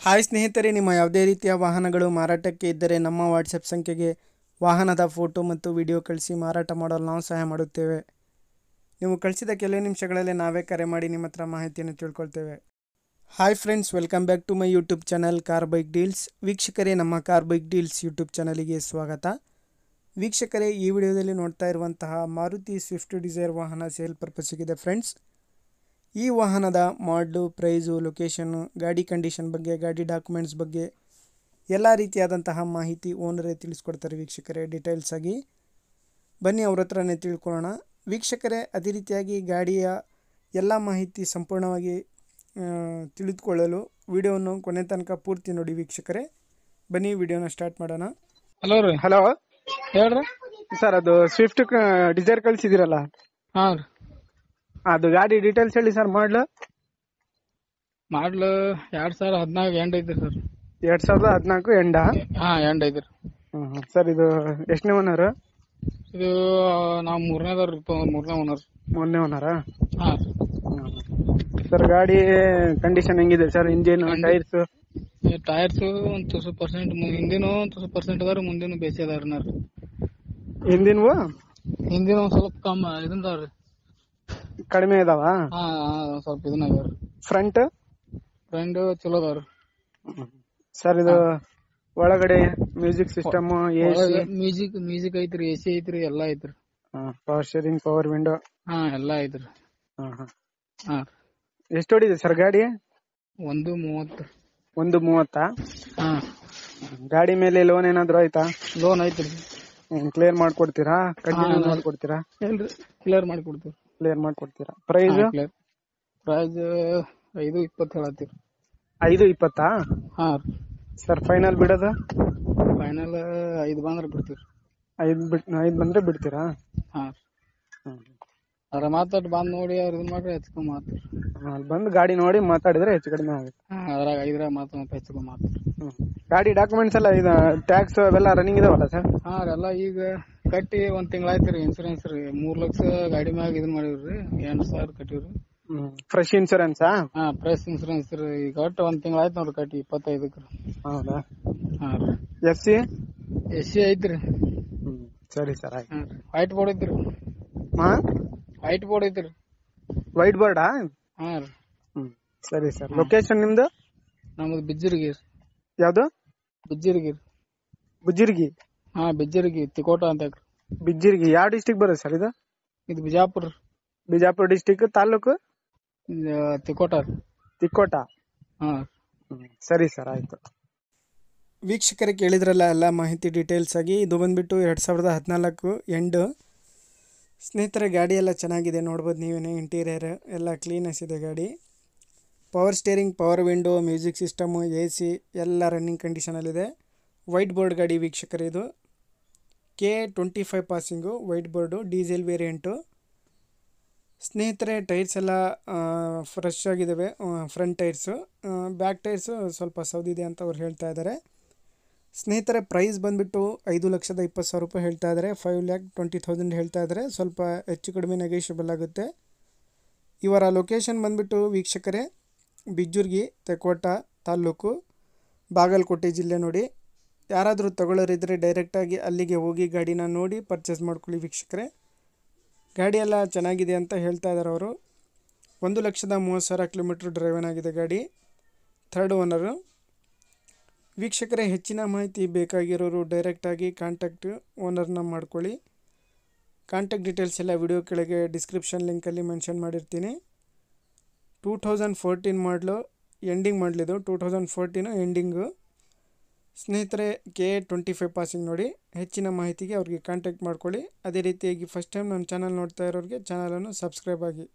Hi ಸ್ನೇಹಿತರೆ, ನಿಮ್ಮ ಯಾವುದೇ ರೀತಿಯ ವಾಹನಗಳು ಮಾರಾಟಕ್ಕೆ ಇದ್ದರೆ ನಮ್ಮ ವಾಟ್ಸಪ್ ಸಂಖ್ಯೆಗೆ ವಾಹನದ ಫೋಟೋ ಮತ್ತು ವಿಡಿಯೋ ಕಳಿಸಿ ಮಾರಾಟ ಮಾಡಲು ನಾವು ಸಹಾಯ ಮಾಡುತ್ತೇವೆ. ನೀವು ಕಳಿಸಿದ ಕೆಲವೇ ನಿಮಿಷಗಳಲ್ಲಿ ನಾವೇ ಕರೆ ಮಾಡಿ ನಿಮ್ಮ ಹತ್ರ ಮಾಹಿತಿಯನ್ನು ತಿಳ್ಕೊಳ್ತೇವೆ. Hi friends, welcome back to my YouTube channel car bike deals. ವೀಕ್ಷಕರೇ, ನಮ್ಮ ಕಾರ್ ಬೈಕ್ ಡೀಲ್ಸ್ ಯೂಟ್ಯೂಬ್ ಚಾನಲಿಗೆ ಸ್ವಾಗತ. ವೀಕ್ಷಕರೇ, ಈ ವಿಡಿಯೋದಲ್ಲಿ ನೋಡ್ತಾ ಇರುವಂತಹ ಮಾರುತಿ ಸ್ವಿಫ್ಟ್ ಡಿಸೈರ್ ವಾಹನ ಸೇಲ್ ಪರ್ಪಸ್ಸಿಗಿದೆ ಫ್ರೆಂಡ್ಸ್. ಈ ವಾಹನದ ಮಾಡಲು, ಪ್ರೈಸು, ಲೊಕೇಶನ್ನು, ಗಾಡಿ ಕಂಡೀಷನ್ ಬಗ್ಗೆ, ಗಾಡಿ ಡಾಕ್ಯುಮೆಂಟ್ಸ್ ಬಗ್ಗೆ ಎಲ್ಲ ರೀತಿಯಾದಂತಹ ಮಾಹಿತಿ ಓನರೇ ತಿಳಿಸ್ಕೊಡ್ತಾರೆ ವೀಕ್ಷಕರೇ, ಡೀಟೇಲ್ಸ್ ಆಗಿ. ಬನ್ನಿ ಅವ್ರ ಹತ್ರನೇ ತಿಳ್ಕೊಳ್ಳೋಣ ವೀಕ್ಷಕರೇ. ಅದೇ ರೀತಿಯಾಗಿ ಗಾಡಿಯ ಎಲ್ಲ ಮಾಹಿತಿ ಸಂಪೂರ್ಣವಾಗಿ ತಿಳಿದುಕೊಳ್ಳಲು ವಿಡಿಯೋವನ್ನು ಕೊನೆ ತನಕ ಪೂರ್ತಿ ನೋಡಿ ವೀಕ್ಷಕರೇ. ಬನ್ನಿ ವಿಡಿಯೋನ ಸ್ಟಾರ್ಟ್ ಮಾಡೋಣ. ಹಲೋ ರೀ. ಹಲೋ ಹೇಳ್ರಿ ಸರ್, ಅದು ಸ್ವಿಫ್ಟ್ ಡಿಸೈರ್ ಕಳಿಸಿದಿರಲ್ಲ, ಹಾ ರೀ. ಅದು ಗಾಡಿ ಡೀಟೇಲ್ಸ್ ಹೇಳಿ ಸರ್. ಮಾಡಲು 2014 ಎಂಡ್ ಐತ್ರಿ ಸರ್. 2014 ಎಂಡ. ಹಾ, ಎಂಡ್ ಐತ್ರಿ ಸರ್. ಇದು ಎಷ್ಟನೇ ಓನರ್? ಇದು ನಾವು ಮೂರನೇ ಓನರ್. ಮೊನ್ನೆ ಓನರ. ಹಾ ಸರ್, ಗಾಡಿ ಕಂಡೀಷನ್ ಹೆಂಗಿದೆ ಸರ್? Engine, tyres? ಟೈರ್ಸ್ ಒಂದು ತುಸು ಪರ್ಸೆಂಟ್ ಹಿಂದಿನ ತುಸು ಪರ್ಸೆಂಟ್ ಅದಾರ, ಮುಂದಿನ ಬೇಸಿ ಅದಾರ. ಹಿಂದಿನವು ಹಿಂದಿನ ಒಂದ್ ಸ್ವಲ್ಪ ಕಮ್ಮ ಇದನ್ರಿ, ಕಡಿಮೆ ಇದಾವ. ಹಾ ಸ್ವಲ್ಪ ಇದನ್ನ ಅದಾರ. ಫ್ರಂಟ್ ಚಲೋ ಅದಾರ ಸರ್. ಇದು ಒಳಗಡೆ ಮ್ಯೂಸಿಕ್ ಸಿಸ್ಟಮ್, ಎಸಿ? ಮ್ಯೂಸಿಕ್ ಐತ್ರಿ, ಎಸಿ ಐತ್ರಿ, ಎಲ್ಲಾ ಐತ್ರಿ. Power steering, power window? ಹಾ, ಎಲ್ಲಾ ಐತ್ರಿ. ಹಾ. ಎಷ್ಟು ಹೊಡಿದೆ ಸರ್ ಗಾಡಿ? 130. 130. ಹಾ. ಗಾಡಿ ಮೇಲೆ ಲೋನ್ ಏನಾದ್ರು ಆಯ್ತಾ? ಲೋನ್ ಐತ್ರಿ. ಕ್ಲಿಯರ್ ಮಾಡ್ಕೊಡ್ತೀರಾ? ಕಂಟಿನ್ಯೂ ಮಾಡ್ಕೊಡ್ತೀರಾ? ಇಲ್ರಿ, ಕ್ಲಿಯರ್ ಮಾಡ್ಕೊಡ್ತೀವಿ. ಕ್ಲಿಯರ್ ಮಾಡ್ಕೊಡ್ತೀರಾ? ಪ್ರೈಸ್? ಪ್ರೈಸ್ 520 ಹೇಳತ್ತೀರಿ. 520? ಹಾ ಸರ್, ಫೈನಲ್ ಬಿಡೋದು? ಫೈನಲ್ 5 ಬಂದ್ರೆ ಬಿಡ್ತೀರಿ. 5 ಬಂದ್ರೆ ಬಿಡ್ತೀರಾ? ಹಾ. ಅದ್ರ ಮಾತಾಡಿ ಬಂದ್ ನೋಡಿ ಅವ್ರ ಇದನ್ ಮಾಡ್ರಿ, ಹೆಚ್ಚಿಕೊಂಡ್ ಮಾತಾಡ್ರಿ. ಅಲ್ಲಿ ಬಂದು ಗಾಡಿ ನೋಡಿ ಮಾತಾಡಿದ್ರೆ ಹೆಚ್ಚು ಕಡಿಮೆ ಆಗುತ್ತೆ. ಅದ್ರಾಗ 5 ಮಾತು ಹೆಚ್ಚಿಕೊಂಡ್ ಮಾತಾಡ್ರಿ. ಗಾಡಿ ಡಾಕ್ಯುಮೆಂಟ್ಸ್ ಎಲ್ಲ ಇದು ಟ್ಯಾಕ್ಸ್ ಅವೆಲ್ಲ ರನ್ನಿಂಗ್ ಇದಾವಲ್ಲ ಸರ್? ಹಾ ಎಲ್ಲ ಈಗ ಕಟ್ಟಿ 1 ತಿಂಗಳ ಆಯ್ತ್ರಿ. ಇನ್ಸೂರೆನ್ಸ್ ರೀ 3 ಲಕ್ಷ ಗಾಡಿ ಮ್ಯಾಗ ಇದನ್ ಮಾಡಿವ್ರಿ, 8,000 ಕಟ್ಟಿವ್ರಿ. ಫ್ರೆಶ್ ಇನ್ಸೂರೆನ್ಸಾ? ಹಾ, ಫ್ರೆಶ್ ಇನ್ಸೂರೆನ್ಸ್ ರೀ. ಈಗ ಒಟ್ಟು 1 ತಿಂಗಳ ಆಯ್ತು ನೋಡ್ರಿ ಕಟ್ಟಿ, 25ಕ್ಕೆ. ಹೌದಾ? ಹಾ. ಎಸ್ ಸಿ ಐತ್ರಿ. ಸರಿ ಸರ್, ಆಯ್ತು. ವೈಟ್ ಬೋರ್ಡ್ ಐತ್ರಿ. ವೈಟ್ ಬೋರ್ಡ್ ಐತ್ರಿ. ವೈಟ್ ಬೋರ್ಡಾ? ಹಾ ರೀ. ಸರಿ ಸರ್. ಲೊಕೇಶನ್ ನಿಮ್ದು? ನಮ್ದು ಬಿಜ್ಜಿರ್ಗಿ. ಯಾವ್ದು? ಬಿಜ್ಜಿರ್ಗಿ. ಬುಜ್ಜಿರ್ಗಿ? ಹಾ, ಬಿಜ್ಜಿರ್ಗಿ ತಿಕೋಟ ಅಂತ. ಬಿಜ್ಜಿರ್ಗಿ ಯಾವ ಡಿಸ್ಟಿಕ್ ಬರುತ್ತೆ ಸರ್ ಇದು? ಇದು ಬಿಜಾಪುರ. ಬಿಜಾಪುರ ಡಿಸ್ಟಿಕ್, ತಾಲೂಕು ತಿಕೋಟ. ತಿಕೋಟ. ಹಾ. ಸರಿ ಸರ್, ಆಯ್ತು. ವೀಕ್ಷಕರಿಗೆ ಕೇಳಿದ್ರಲ್ಲ ಎಲ್ಲ ಮಾಹಿತಿ ಡೀಟೇಲ್ಸ್ ಆಗಿ. ಇದು ಬಂದ್ಬಿಟ್ಟು 2014 ಎಂಡ್. ಸ್ನೇಹಿತರೆ, ಗಾಡಿ ಎಲ್ಲ ಚೆನ್ನಾಗಿದೆ, ನೋಡ್ಬೋದು ನೀವೇನೆ. ಇಂಟೀರಿಯರ್ ಎಲ್ಲ ಕ್ಲೀನೆಸ್ ಇದೆ ಗಾಡಿ. Power steering, power window, music system, AC ಎಲ್ಲ ರನ್ನಿಂಗ್ ಕಂಡೀಷನಲ್ಲಿದೆ. ವೈಟ್ ಬೋರ್ಡ್ ಗಾಡಿ ವೀಕ್ಷಕರೇ. ಇದು K25 passing, white board, diesel variant. ಸ್ನೇಹಿತರೆ, ಟೈರ್ಸ್ ಎಲ್ಲ ಫ್ರೆಶ್ ಆಗಿದ್ದಾವೆ. ಫ್ರಂಟ್ ಟೈರ್ಸು, ಬ್ಯಾಕ್ ಟೈರ್ಸು ಸ್ವಲ್ಪ ಸೌದಿದೆ ಅಂತ ಅವ್ರು ಹೇಳ್ತಾ ಇದ್ದಾರೆ. ಸ್ನೇಹಿತರೆ, ಪ್ರೈಸ್ ಬಂದುಬಿಟ್ಟು 5,20,000 ರೂಪಾಯಿ ಹೇಳ್ತಾ ಇದ್ದಾರೆ. 5,20,000 ಹೇಳ್ತಾ ಇದ್ದಾರೆ. ಸ್ವಲ್ಪ ಹೆಚ್ಚು ಕಡಿಮೆ ನೆಗೋಷಿಯಬಲ್ ಆಗುತ್ತೆ. ಇವರ ಲೊಕೇಶನ್ ಬಂದುಬಿಟ್ಟು ವೀಕ್ಷಕರೇ ಬಿಜ್ಜುರ್ಗಿ, ತೆಕೋಟ ತಾಲೂಕು, ಬಾಗಲಕೋಟೆ ಜಿಲ್ಲೆ ನೋಡಿ. ಯಾರಾದರೂ ತಗೊಳ್ಳೋರಿದ್ದರೆ ಡೈರೆಕ್ಟಾಗಿ ಅಲ್ಲಿಗೆ ಹೋಗಿ ಗಾಡಿನ ನೋಡಿ ಪರ್ಚೇಸ್ ಮಾಡ್ಕೊಳ್ಳಿ ವೀಕ್ಷಕರೇ. ಗಾಡಿ ಎಲ್ಲ ಚೆನ್ನಾಗಿದೆ ಅಂತ ಹೇಳ್ತಾ ಇದ್ದಾರೆ ಅವರು. 1,30,000 ಕಿಲೋಮೀಟ್ರ್ ಡ್ರೈವನ್ ಆಗಿದೆ ಗಾಡಿ. 3rd owner. ವೀಕ್ಷಕರೇ, ಹೆಚ್ಚಿನ ಮಾಹಿತಿ ಬೇಕಾಗಿರೋರು ಡೈರೆಕ್ಟಾಗಿ ಕಾಂಟ್ಯಾಕ್ಟ್ ಓನರ್ನ ಮಾಡ್ಕೊಳ್ಳಿ. ಕಾಂಟ್ಯಾಕ್ಟ್ ಡೀಟೇಲ್ಸ್ ಎಲ್ಲ ವಿಡಿಯೋ ಕೆಳಗೆ ಡಿಸ್ಕ್ರಿಪ್ಷನ್ ಲಿಂಕಲ್ಲಿ ಮೆನ್ಷನ್ ಮಾಡಿರ್ತೀನಿ. 2014 ಮಾಡಲು, ಎಂಡಿಂಗ್ ಮಾಡಲಿದ್ದು 2014 ಎಂಡಿಂಗು. ಸ್ನೇಹಿತರೆ, K25 ಪಾಸಿಂಗ್ ನೋಡಿ. ಹೆಚ್ಚಿನ ಮಾಹಿತಿಗೆ ಅವ್ರಿಗೆ ಕಾಂಟ್ಯಾಕ್ಟ್ ಮಾಡ್ಕೊಳ್ಳಿ. ಅದೇ ರೀತಿಯಾಗಿ ಫಸ್ಟ್ ಟೈಮ್ ನನ್ನ ಚಾನಲ್ ನೋಡ್ತಾ ಇರೋರಿಗೆ ಚಾನಲನ್ನು ಸಬ್ಸ್ಕ್ರೈಬ್ ಆಗಿ.